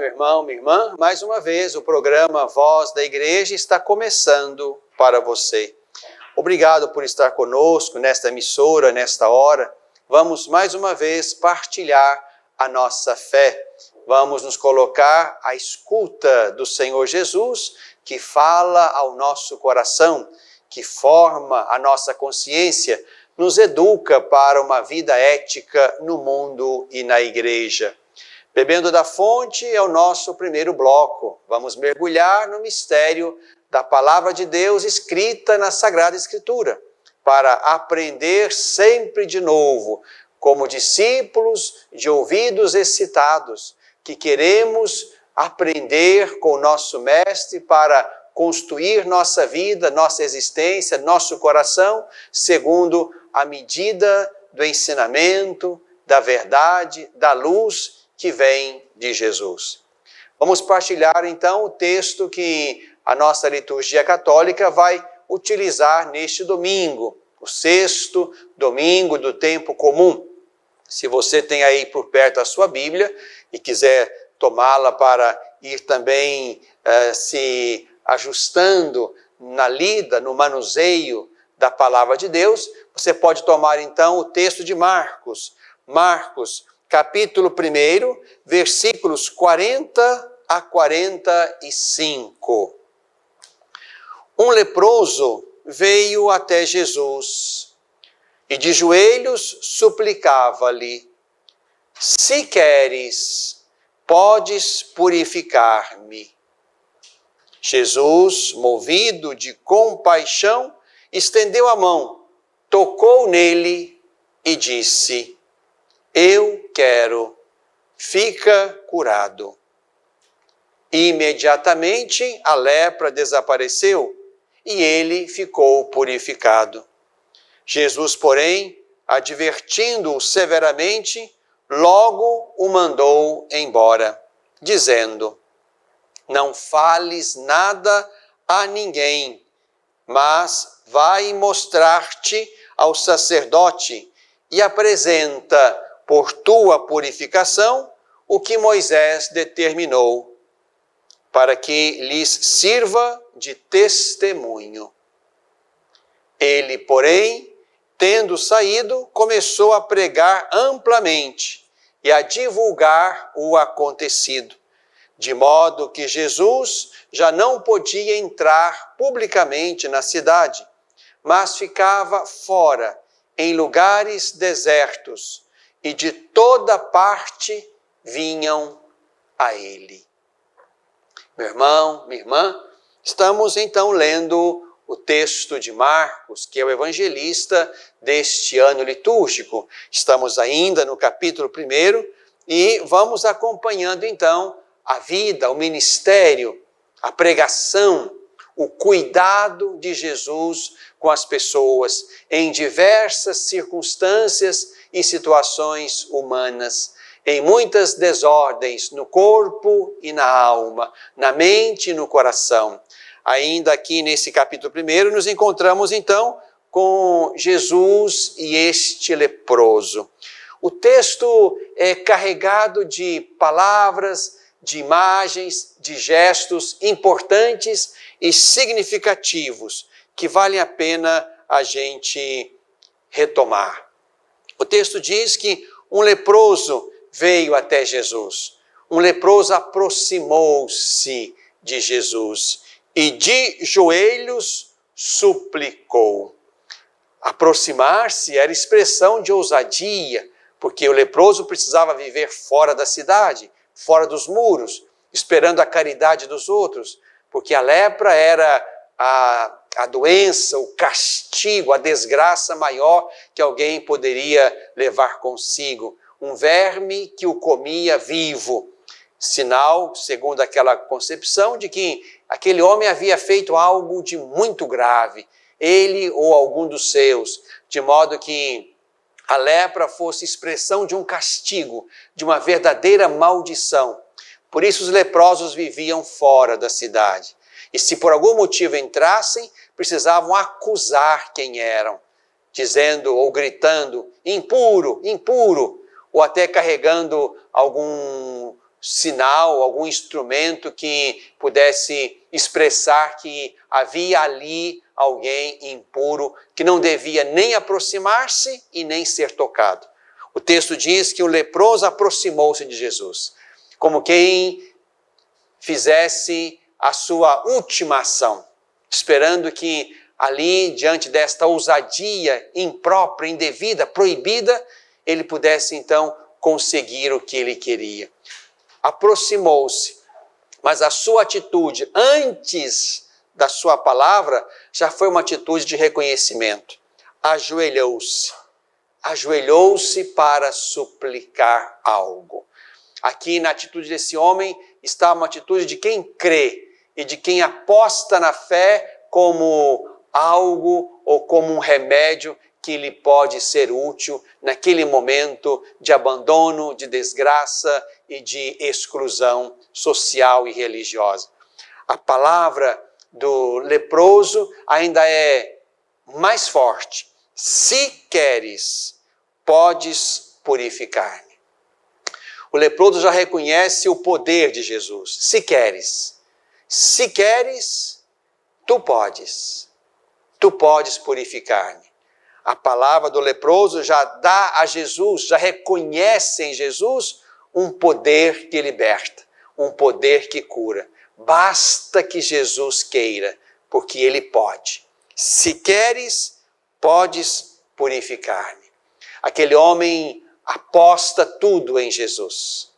meu irmão, minha irmã. Mais uma vez, o programa Voz da Igreja está começando para você. Obrigado por estar conosco nesta emissora, nesta hora. Vamos mais uma vez partilhar a nossa fé. Vamos nos colocar à escuta do Senhor Jesus, que fala ao nosso coração, que forma a nossa consciência, nos educa para uma vida ética no mundo e na igreja. Bebendo da fonte é o nosso primeiro bloco. Vamos mergulhar no mistério da palavra de Deus escrita na Sagrada Escritura, para aprender sempre de novo, como discípulos de ouvidos excitados, que queremos aprender com o nosso Mestre para construir nossa vida, nossa existência, nosso coração, segundo a medida do ensinamento, da verdade, da luz que vem de Jesus. Vamos partilhar então o texto que a nossa liturgia católica vai utilizar neste domingo, o sexto domingo do tempo comum. Se você tem aí por perto a sua Bíblia e quiser tomá-la para ir também se ajustando na lida, no manuseio da palavra de Deus, você pode tomar então o texto de Marcos. Marcos, capítulo 1, versículos 40 a 45. Um leproso veio até Jesus e de joelhos suplicava-lhe: se queres, podes purificar-me. Jesus, movido de compaixão, estendeu a mão, tocou nele e disse: eu quero, fica curado. Imediatamente a lepra desapareceu e ele ficou purificado. Jesus, porém, advertindo-o severamente, logo o mandou embora, dizendo: não fales nada a ninguém, mas vai mostrar-te ao sacerdote e apresenta por tua purificação o que Moisés determinou, para que lhes sirva de testemunho. Ele, porém, tendo saído, começou a pregar amplamente e a divulgar o acontecido, de modo que Jesus já não podia entrar publicamente na cidade, mas ficava fora, em lugares desertos, e de toda parte vinham a ele. Meu irmão, minha irmã, estamos então lendo o texto de Marcos, que é o evangelista deste ano litúrgico. Estamos ainda no capítulo 1 e vamos acompanhando então a vida, o ministério, a pregação, o cuidado de Jesus com as pessoas em diversas circunstâncias e situações humanas, em muitas desordens no corpo e na alma, na mente e no coração. Ainda aqui nesse capítulo 1, nos encontramos então com Jesus e este leproso. O texto é carregado de palavras, de imagens, de gestos importantes e significativos que valem a pena a gente retomar. O texto diz que um leproso veio até Jesus. Um leproso aproximou-se de Jesus e de joelhos suplicou. Aproximar-se era expressão de ousadia, porque o leproso precisava viver fora da cidade, fora dos muros, esperando a caridade dos outros, porque a lepra era a doença, o castigo, a desgraça maior que alguém poderia levar consigo. Um verme que o comia vivo. Sinal, segundo aquela concepção, de que aquele homem havia feito algo de muito grave, ele ou algum dos seus, de modo que a lepra fosse expressão de um castigo, de uma verdadeira maldição. Por isso os leprosos viviam fora da cidade. E se por algum motivo entrassem, precisavam acusar quem eram, dizendo ou gritando: impuro, impuro, ou até carregando algum sinal, algum instrumento que pudesse expressar que havia ali alguém impuro que não devia nem aproximar-se e nem ser tocado. O texto diz que o leproso aproximou-se de Jesus, como quem fizesse a sua última ação, esperando que ali, diante desta ousadia imprópria, indevida, proibida, ele pudesse então conseguir o que ele queria. Aproximou-se, mas a sua atitude antes da sua palavra já foi uma atitude de reconhecimento. Ajoelhou-se para suplicar algo. Aqui na atitude desse homem está uma atitude de quem crê e de quem aposta na fé como algo ou como um remédio que lhe pode ser útil naquele momento de abandono, de desgraça e de exclusão social e religiosa. A palavra do leproso ainda é mais forte. Se queres, podes purificar-me. O leproso já reconhece o poder de Jesus. Se queres, tu podes purificar-me. A palavra do leproso já dá a Jesus, já reconhece em Jesus um poder que liberta, um poder que cura. Basta que Jesus queira, porque Ele pode. Se queres, podes purificar-me. Aquele homem aposta tudo em Jesus.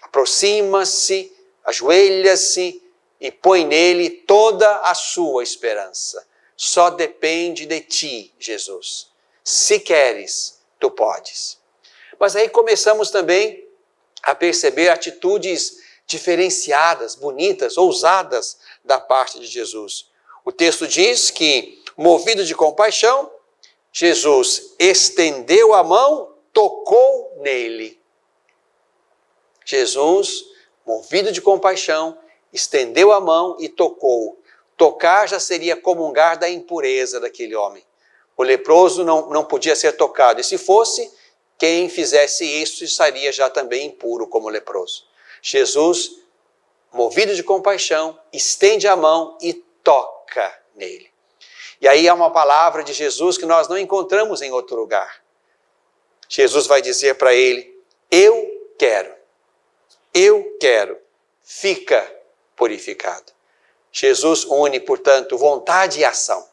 Aproxima-se, ajoelha-se e põe nele toda a sua esperança. Só depende de ti, Jesus. Se queres, tu podes. Mas aí começamos também a perceber atitudes diferenciadas, bonitas, ousadas da parte de Jesus. O texto diz que, movido de compaixão, Jesus estendeu a mão, tocou nele. Jesus, movido de compaixão, estendeu a mão e tocou. Tocar já seria comungar da impureza daquele homem. O leproso não podia ser tocado. E se fosse, quem fizesse isso estaria já também impuro como leproso. Jesus, movido de compaixão, estende a mão e toca nele. E aí há uma palavra de Jesus que nós não encontramos em outro lugar. Jesus vai dizer para ele: eu quero, fica purificado. Jesus une, portanto, vontade e ação.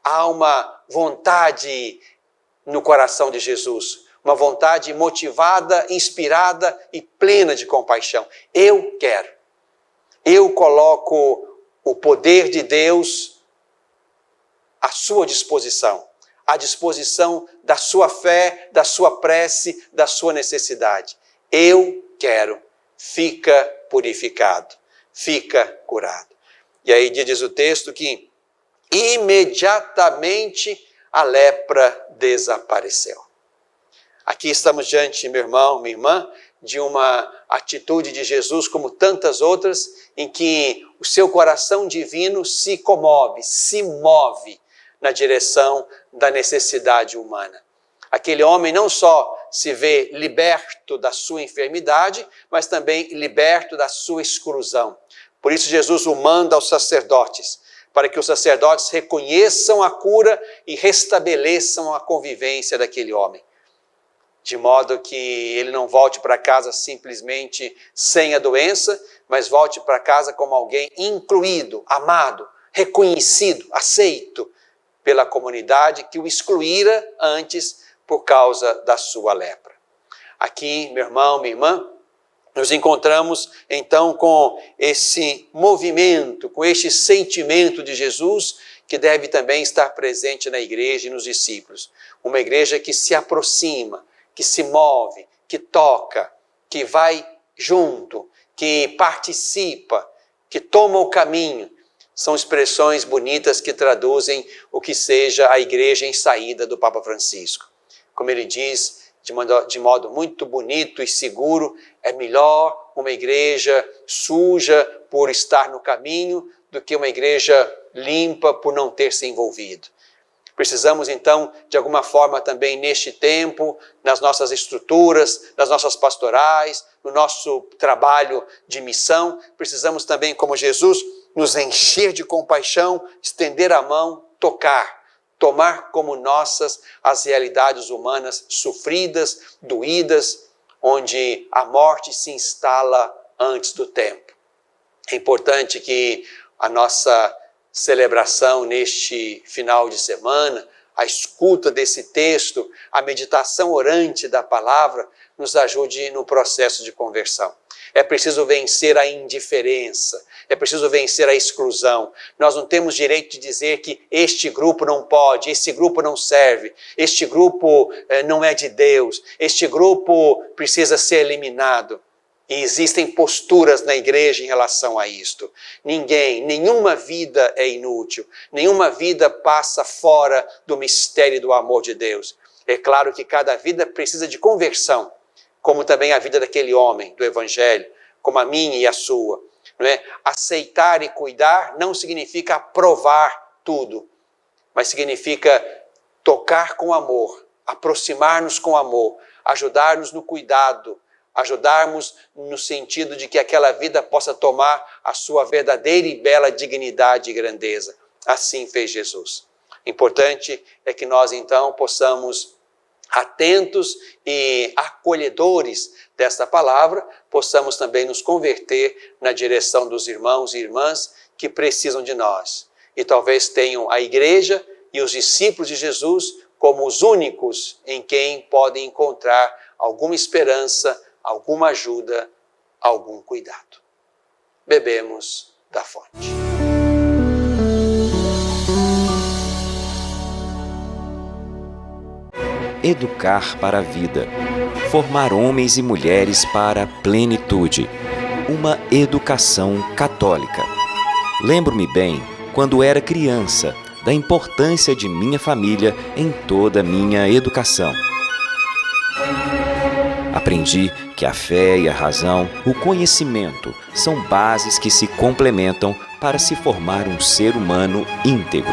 Há uma vontade no coração de Jesus, uma vontade motivada, inspirada e plena de compaixão. Eu quero. Eu coloco o poder de Deus à sua disposição, à disposição da sua fé, da sua prece, da sua necessidade. Eu quero. Fica purificado, fica curado. E aí diz o texto que imediatamente a lepra desapareceu. Aqui estamos diante, meu irmão, minha irmã, de uma atitude de Jesus, como tantas outras, em que o seu coração divino se comove, se move na direção da necessidade humana. Aquele homem não só se vê liberto da sua enfermidade, mas também liberto da sua exclusão. Por isso Jesus o manda aos sacerdotes, para que os sacerdotes reconheçam a cura e restabeleçam a convivência daquele homem. De modo que ele não volte para casa simplesmente sem a doença, mas volte para casa como alguém incluído, amado, reconhecido, aceito pela comunidade que o excluíra antes por causa da sua lepra. Aqui, meu irmão, minha irmã, nos encontramos então com esse movimento, com este sentimento de Jesus que deve também estar presente na igreja e nos discípulos. Uma igreja que se aproxima, que se move, que toca, que vai junto, que participa, que toma o caminho. São expressões bonitas que traduzem o que seja a igreja em saída do Papa Francisco. Como ele diz, de modo muito bonito e seguro, é melhor uma igreja suja por estar no caminho do que uma igreja limpa por não ter se envolvido. Precisamos, então, de alguma forma também neste tempo, nas nossas estruturas, nas nossas pastorais, no nosso trabalho de missão, precisamos também, como Jesus, nos encher de compaixão, estender a mão, tocar, tomar como nossas as realidades humanas sofridas, doídas, onde a morte se instala antes do tempo. É importante que a nossa celebração neste final de semana, a escuta desse texto, a meditação orante da palavra, nos ajude no processo de conversão. É preciso vencer a indiferença, é preciso vencer a exclusão. Nós não temos direito de dizer que este grupo não pode, este grupo não serve, este grupo não é de Deus, este grupo precisa ser eliminado. E existem posturas na igreja em relação a isto. Nenhuma vida é inútil, nenhuma vida passa fora do mistério do amor de Deus. É claro que cada vida precisa de conversão, como também a vida daquele homem do Evangelho, como a minha e a sua. Não é? Aceitar e cuidar não significa aprovar tudo, mas significa tocar com amor, aproximar-nos com amor, ajudar-nos no cuidado, ajudarmos no sentido de que aquela vida possa tomar a sua verdadeira e bela dignidade e grandeza. Assim fez Jesus. Importante é que nós então possamos, atentos e acolhedores desta palavra, possamos também nos converter na direção dos irmãos e irmãs que precisam de nós. E talvez tenham a igreja e os discípulos de Jesus como os únicos em quem podem encontrar alguma esperança, alguma ajuda, algum cuidado. Bebemos da fonte. Educar para a vida. Formar homens e mulheres para a plenitude. Uma educação católica. Lembro-me bem, quando era criança, da importância de minha família em toda a minha educação. Aprendi que a fé e a razão, o conhecimento, são bases que se complementam para se formar um ser humano íntegro.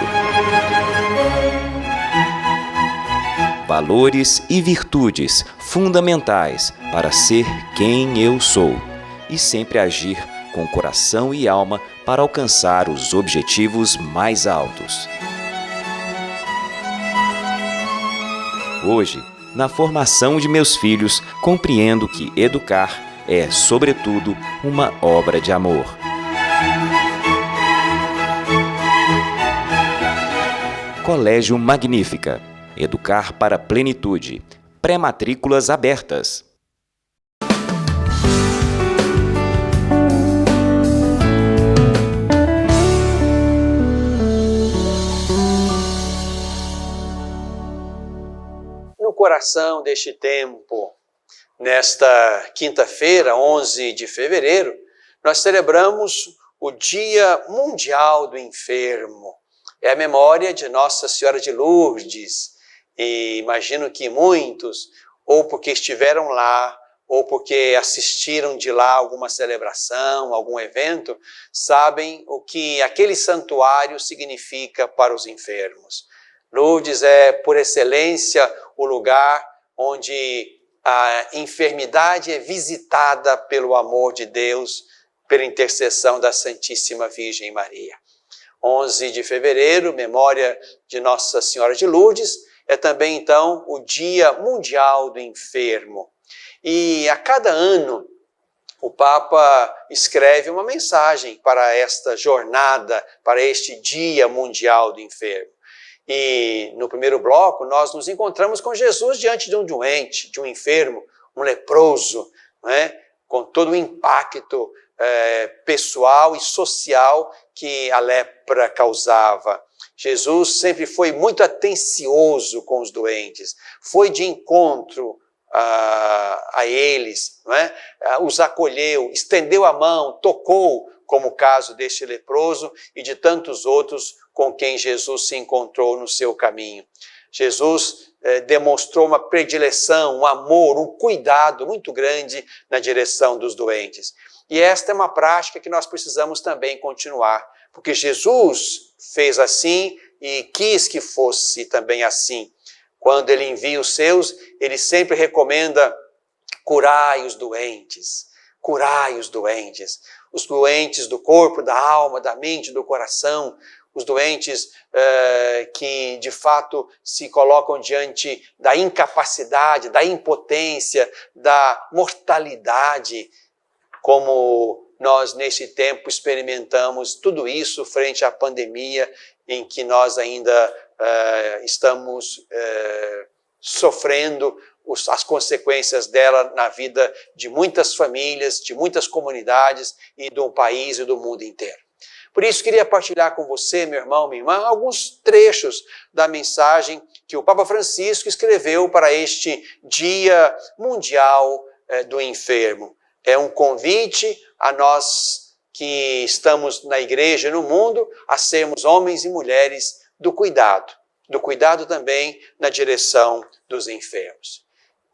Valores e virtudes fundamentais para ser quem eu sou e sempre agir com coração e alma para alcançar os objetivos mais altos. Hoje, na formação de meus filhos, compreendo que educar é, sobretudo, uma obra de amor. Colégio Magnífica. Educar para a plenitude. Pré-matrículas abertas. No coração deste tempo, nesta quinta-feira, 11 de fevereiro, nós celebramos o Dia Mundial do Enfermo. É a memória de Nossa Senhora de Lourdes. E imagino que muitos, ou porque estiveram lá, ou porque assistiram de lá alguma celebração, algum evento, sabem o que aquele santuário significa para os enfermos. Lourdes é, por excelência, o lugar onde a enfermidade é visitada pelo amor de Deus, pela intercessão da Santíssima Virgem Maria. 11 de fevereiro, memória de Nossa Senhora de Lourdes, é também, então, o Dia Mundial do Enfermo. E a cada ano, o Papa escreve uma mensagem para esta jornada, para este Dia Mundial do Enfermo. E no primeiro bloco, nós nos encontramos com Jesus diante de um doente, de um enfermo, um leproso, não é? Com todo o impacto pessoal e social que a lepra causava. Jesus sempre foi muito atencioso com os doentes, foi de encontro a eles, não é? Os acolheu, estendeu a mão, tocou, como o caso deste leproso e de tantos outros com quem Jesus se encontrou no seu caminho. Jesus demonstrou uma predileção, um amor, um cuidado muito grande na direção dos doentes. E esta é uma prática que nós precisamos também continuar, porque Jesus fez assim e quis que fosse também assim. Quando ele envia os seus, ele sempre recomenda: curai os doentes, curai os doentes do corpo, da alma, da mente, do coração, os doentes que de fato se colocam diante da incapacidade, da impotência, da mortalidade, como nós nesse tempo experimentamos tudo isso frente à pandemia em que nós ainda estamos sofrendo as consequências dela na vida de muitas famílias, de muitas comunidades e do país e do mundo inteiro. Por isso, queria partilhar com você, meu irmão, minha irmã, alguns trechos da mensagem que o Papa Francisco escreveu para este Dia Mundial do Enfermo. É um convite a nós que estamos na igreja e no mundo a sermos homens e mulheres do cuidado também na direção dos enfermos.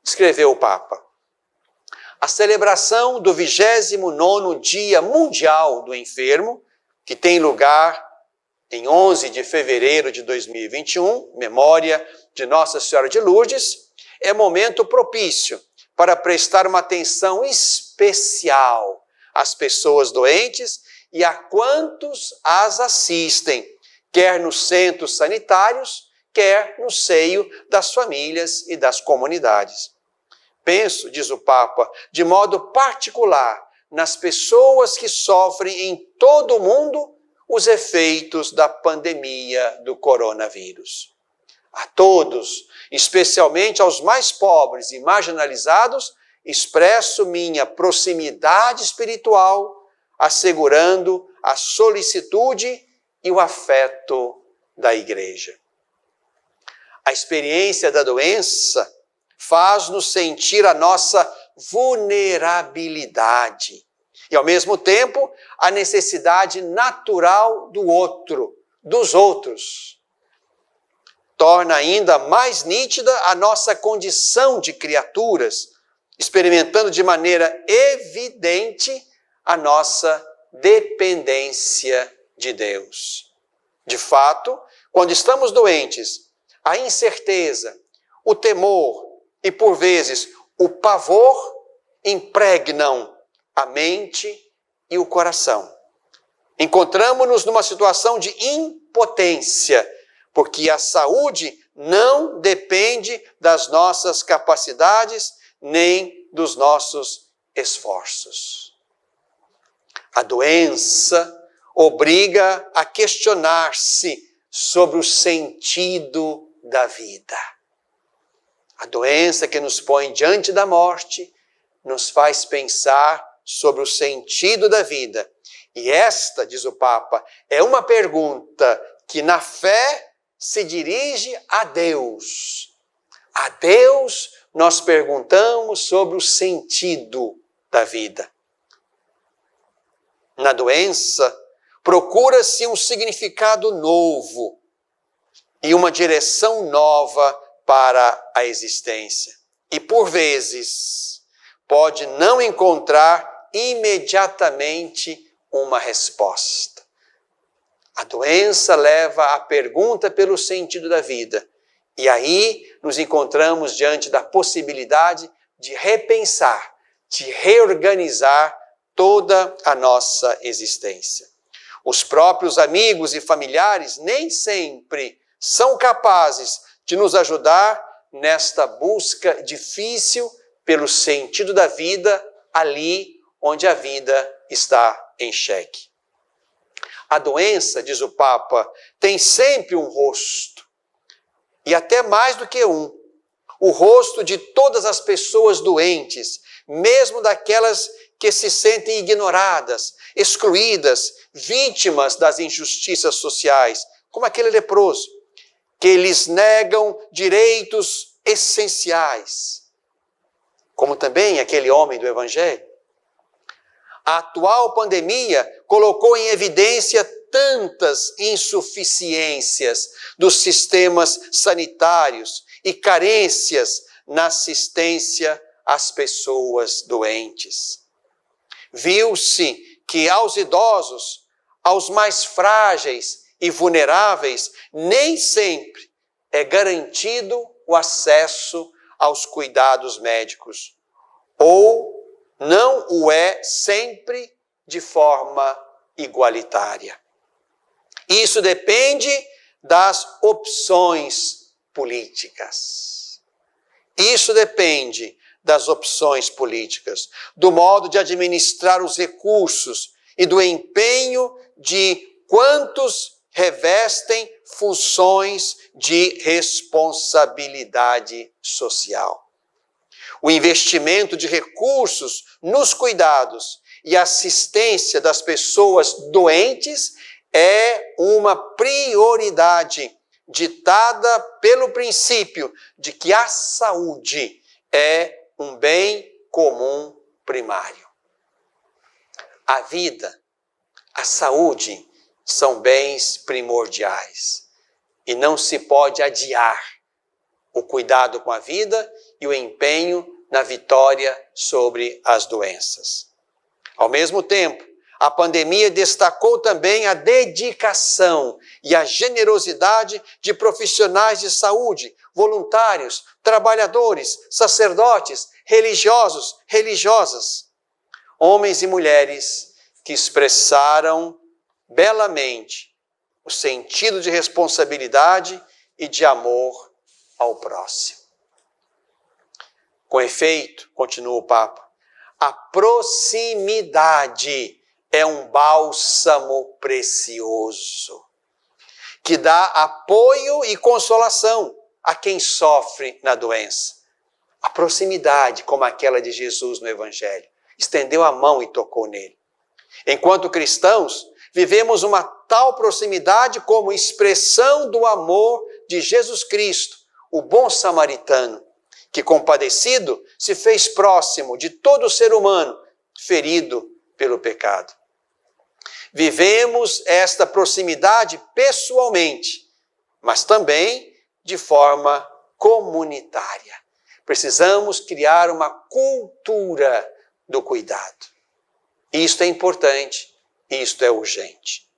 Escreveu o Papa: a celebração do 29º Dia Mundial do Enfermo, que tem lugar em 11 de fevereiro de 2021, memória de Nossa Senhora de Lourdes, é momento propício para prestar uma atenção especial às pessoas doentes e a quantos as assistem, quer nos centros sanitários, quer no seio das famílias e das comunidades. Penso, diz o Papa, de modo particular nas pessoas que sofrem em todo o mundo os efeitos da pandemia do coronavírus. A todos, especialmente aos mais pobres e marginalizados, expresso minha proximidade espiritual, assegurando a solicitude e o afeto da Igreja. A experiência da doença faz-nos sentir a nossa vulnerabilidade e, ao mesmo tempo, a necessidade natural do outro, dos outros. Torna ainda mais nítida a nossa condição de criaturas, experimentando de maneira evidente a nossa dependência de Deus. De fato, quando estamos doentes, a incerteza, o temor e, por vezes, o pavor impregnam a mente e o coração. Encontramos-nos numa situação de impotência, porque a saúde não depende das nossas capacidades nem dos nossos esforços. A doença obriga a questionar-se sobre o sentido da vida. A doença que nos põe diante da morte nos faz pensar sobre o sentido da vida. E esta, diz o Papa, é uma pergunta que na fé se dirige a Deus. A Deus nós perguntamos sobre o sentido da vida. Na doença, procura-se um significado novo e uma direção nova para a existência. E, por vezes, pode não encontrar imediatamente uma resposta. A doença leva à pergunta pelo sentido da vida. E aí nos encontramos diante da possibilidade de repensar, de reorganizar toda a nossa existência. Os próprios amigos e familiares nem sempre são capazes de nos ajudar nesta busca difícil pelo sentido da vida ali onde a vida está em xeque. A doença, diz o Papa, tem sempre um rosto, e até mais do que um. O rosto de todas as pessoas doentes, mesmo daquelas que se sentem ignoradas, excluídas, vítimas das injustiças sociais, como aquele leproso, que lhes negam direitos essenciais, como também aquele homem do Evangelho. A atual pandemia colocou em evidência tantas insuficiências dos sistemas sanitários e carências na assistência às pessoas doentes. Viu-se que aos idosos, aos mais frágeis e vulneráveis, nem sempre é garantido o acesso aos cuidados médicos, ou não o é sempre de forma igualitária. Isso depende das opções políticas. Isso depende das opções políticas, do modo de administrar os recursos e do empenho de quantos revestem funções de responsabilidade social. O investimento de recursos nos cuidados e assistência das pessoas doentes é uma prioridade ditada pelo princípio de que a saúde é um bem comum primário. A vida, a saúde são bens primordiais e não se pode adiar o cuidado com a vida e o empenho na vitória sobre as doenças. Ao mesmo tempo, a pandemia destacou também a dedicação e a generosidade de profissionais de saúde, voluntários, trabalhadores, sacerdotes, religiosos, religiosas, homens e mulheres que expressaram belamente o sentido de responsabilidade e de amor ao próximo. Com efeito, continua o Papa, a proximidade é um bálsamo precioso, que dá apoio e consolação a quem sofre na doença. A proximidade, como aquela de Jesus no Evangelho, estendeu a mão e tocou nele. Enquanto cristãos, vivemos uma tal proximidade como expressão do amor de Jesus Cristo, o bom samaritano, que compadecido se fez próximo de todo ser humano ferido pelo pecado. Vivemos esta proximidade pessoalmente, mas também de forma comunitária. Precisamos criar uma cultura do cuidado. Isto é importante, isto é urgente.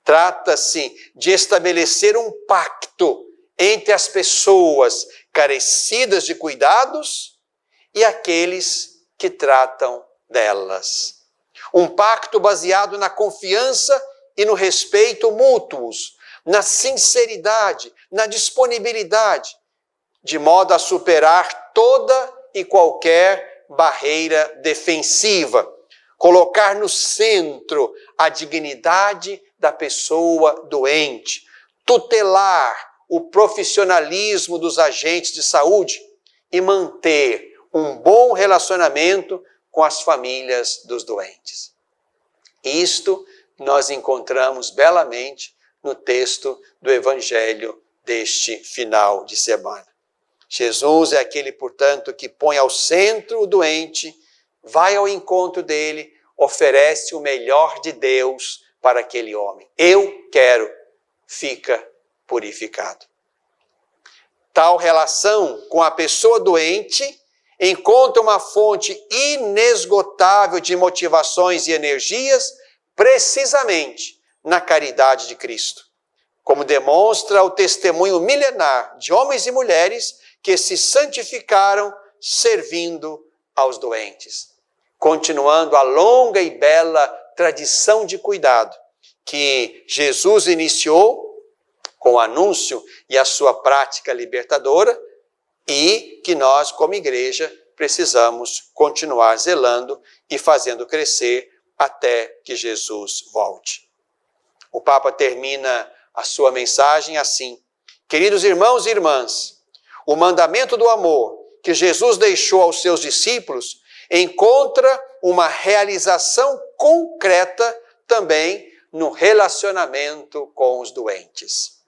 Trata-se de estabelecer um pacto entre as pessoas carecidas de cuidados e aqueles que tratam delas. Um pacto baseado na confiança e no respeito mútuos, na sinceridade, na disponibilidade, de modo a superar toda e qualquer barreira defensiva, colocar no centro a dignidade da pessoa doente, tutelar o profissionalismo dos agentes de saúde e manter um bom relacionamento com as famílias dos doentes. Isto nós encontramos belamente no texto do Evangelho deste final de semana. Jesus é aquele, portanto, que põe ao centro o doente, vai ao encontro dele, oferece o melhor de Deus para aquele homem. Eu quero, fica purificado. Tal relação com a pessoa doente encontra uma fonte inesgotável de motivações e energias precisamente na caridade de Cristo, como demonstra o testemunho milenar de homens e mulheres que se santificaram servindo aos doentes, continuando a longa e bela tradição de cuidado que Jesus iniciou com o anúncio e a sua prática libertadora e que nós, como igreja, precisamos continuar zelando e fazendo crescer até que Jesus volte. O Papa termina a sua mensagem assim: queridos irmãos e irmãs, o mandamento do amor que Jesus deixou aos seus discípulos encontra uma realização concreta também no relacionamento com os doentes.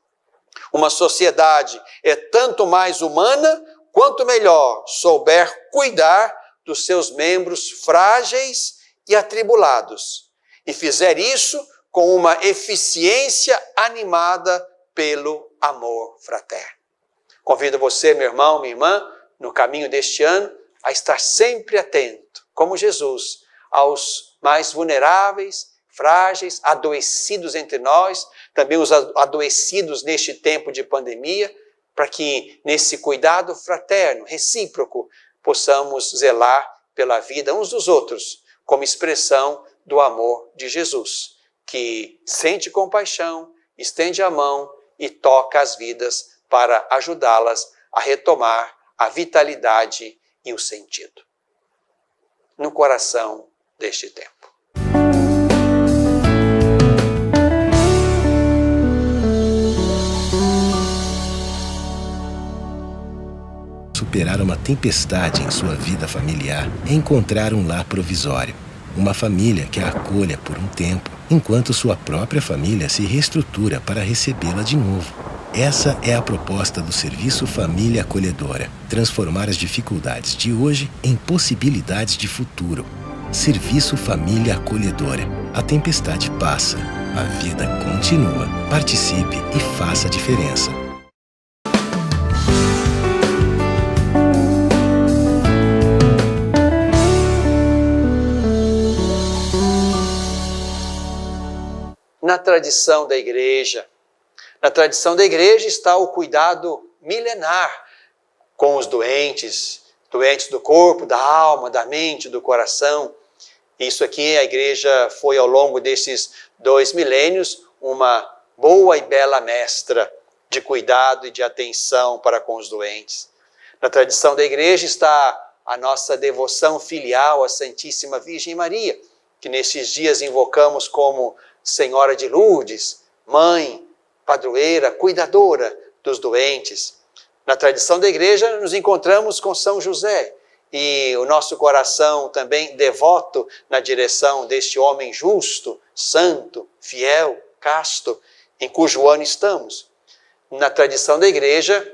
Uma sociedade é tanto mais humana quanto melhor souber cuidar dos seus membros frágeis e atribulados, e fizer isso com uma eficiência animada pelo amor fraterno. Convido você, meu irmão, minha irmã, no caminho deste ano, a estar sempre atento, como Jesus, aos mais vulneráveis, frágeis, adoecidos entre nós, também os adoecidos neste tempo de pandemia, para que nesse cuidado fraterno, recíproco, possamos zelar pela vida uns dos outros, como expressão do amor de Jesus, que sente compaixão, estende a mão e toca as vidas para ajudá-las a retomar a vitalidade e o sentido. No coração deste tempo. Superar uma tempestade em sua vida familiar é encontrar um lar provisório. Uma família que a acolha por um tempo, enquanto sua própria família se reestrutura para recebê-la de novo. Essa é a proposta do Serviço Família Acolhedora. Transformar as dificuldades de hoje em possibilidades de futuro. Serviço Família Acolhedora. A tempestade passa, a vida continua. Participe e faça a diferença. Na tradição da igreja está o cuidado milenar com os doentes do corpo, da alma, da mente, do coração. Isso aqui a igreja foi ao longo desses 2 milênios uma boa e bela mestra de cuidado e de atenção para com os doentes. Na tradição da igreja está a nossa devoção filial à Santíssima Virgem Maria, que nesses dias invocamos como Senhora de Lourdes, mãe, padroeira, cuidadora dos doentes. Na tradição da igreja nos encontramos com São José e o nosso coração também devoto na direção deste homem justo, santo, fiel, casto, em cujo ano estamos. Na tradição da igreja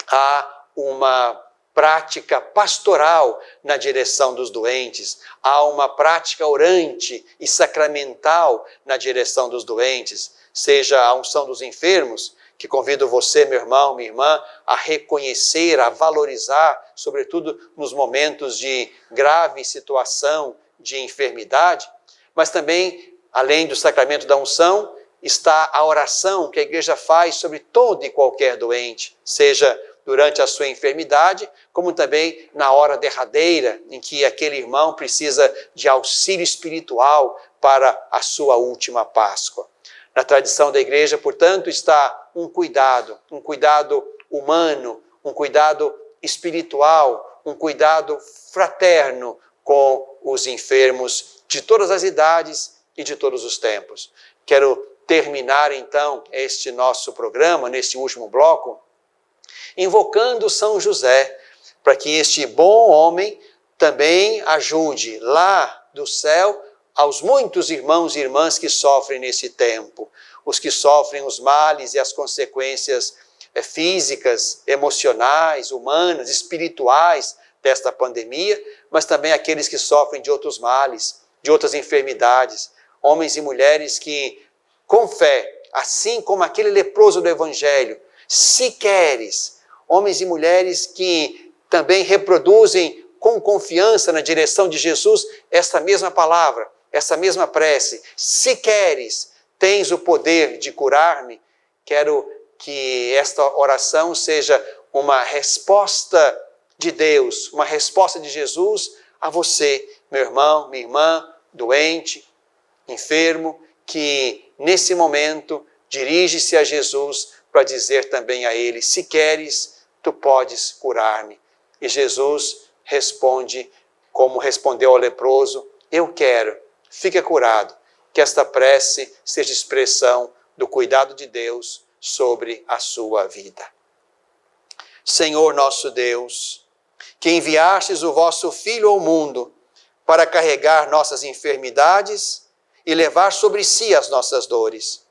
há uma prática pastoral na direção dos doentes, há uma prática orante e sacramental na direção dos doentes, seja a unção dos enfermos, que convido você, meu irmão, minha irmã, a reconhecer, a valorizar, sobretudo nos momentos de grave situação de enfermidade, mas também, além do sacramento da unção, está a oração que a igreja faz sobre todo e qualquer doente, seja durante a sua enfermidade, como também na hora derradeira, em que aquele irmão precisa de auxílio espiritual para a sua última Páscoa. Na tradição da igreja, portanto, está um cuidado humano, um cuidado espiritual, um cuidado fraterno com os enfermos de todas as idades e de todos os tempos. Quero terminar, então, este nosso programa, neste último bloco, invocando São José, para que este bom homem também ajude lá do céu aos muitos irmãos e irmãs que sofrem nesse tempo, os que sofrem os males e as consequências físicas, emocionais, humanas, espirituais desta pandemia, mas também aqueles que sofrem de outros males, de outras enfermidades, homens e mulheres que, com fé, assim como aquele leproso do Evangelho, se queres, homens e mulheres que também reproduzem com confiança na direção de Jesus esta mesma palavra, essa mesma prece. Se queres, tens o poder de curar-me. Quero que esta oração seja uma resposta de Deus, uma resposta de Jesus a você, meu irmão, minha irmã, doente, enfermo, que nesse momento dirige-se a Jesus para dizer também a ele: se queres, tu podes curar-me. E Jesus responde, como respondeu ao leproso: eu quero, fica curado. Que esta prece seja expressão do cuidado de Deus sobre a sua vida. Senhor nosso Deus, que enviastes o vosso Filho ao mundo para carregar nossas enfermidades e levar sobre si as nossas dores,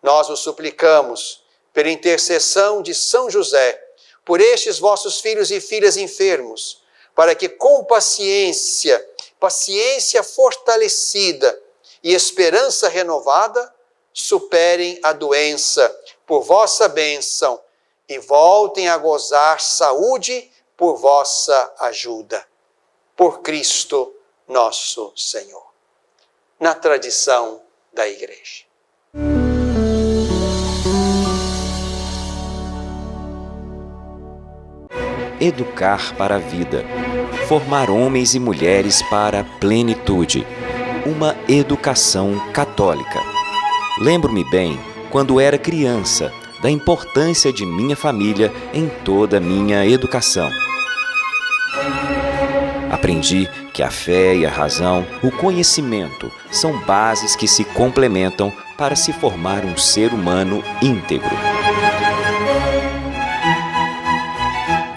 nós o suplicamos, pela intercessão de São José, por estes vossos filhos e filhas enfermos, para que com paciência fortalecida e esperança renovada, superem a doença por vossa bênção e voltem a gozar saúde por vossa ajuda. Por Cristo nosso Senhor. Na tradição da igreja. Educar para a vida. Formar homens e mulheres para a plenitude. Uma educação católica. Lembro-me bem, quando era criança, da importância de minha família em toda a minha educação. Aprendi que a fé e a razão, o conhecimento, são bases que se complementam para se formar um ser humano íntegro.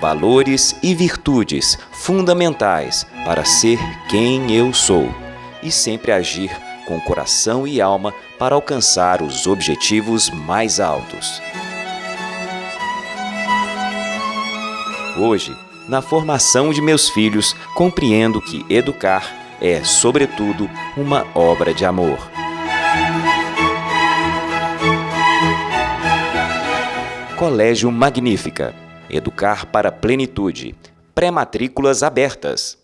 Valores e virtudes fundamentais para ser quem eu sou e sempre agir com coração e alma para alcançar os objetivos mais altos. Hoje, na formação de meus filhos, compreendo que educar é, sobretudo, uma obra de amor. Colégio Magnífica. Educar para a plenitude. Pré-matrículas abertas.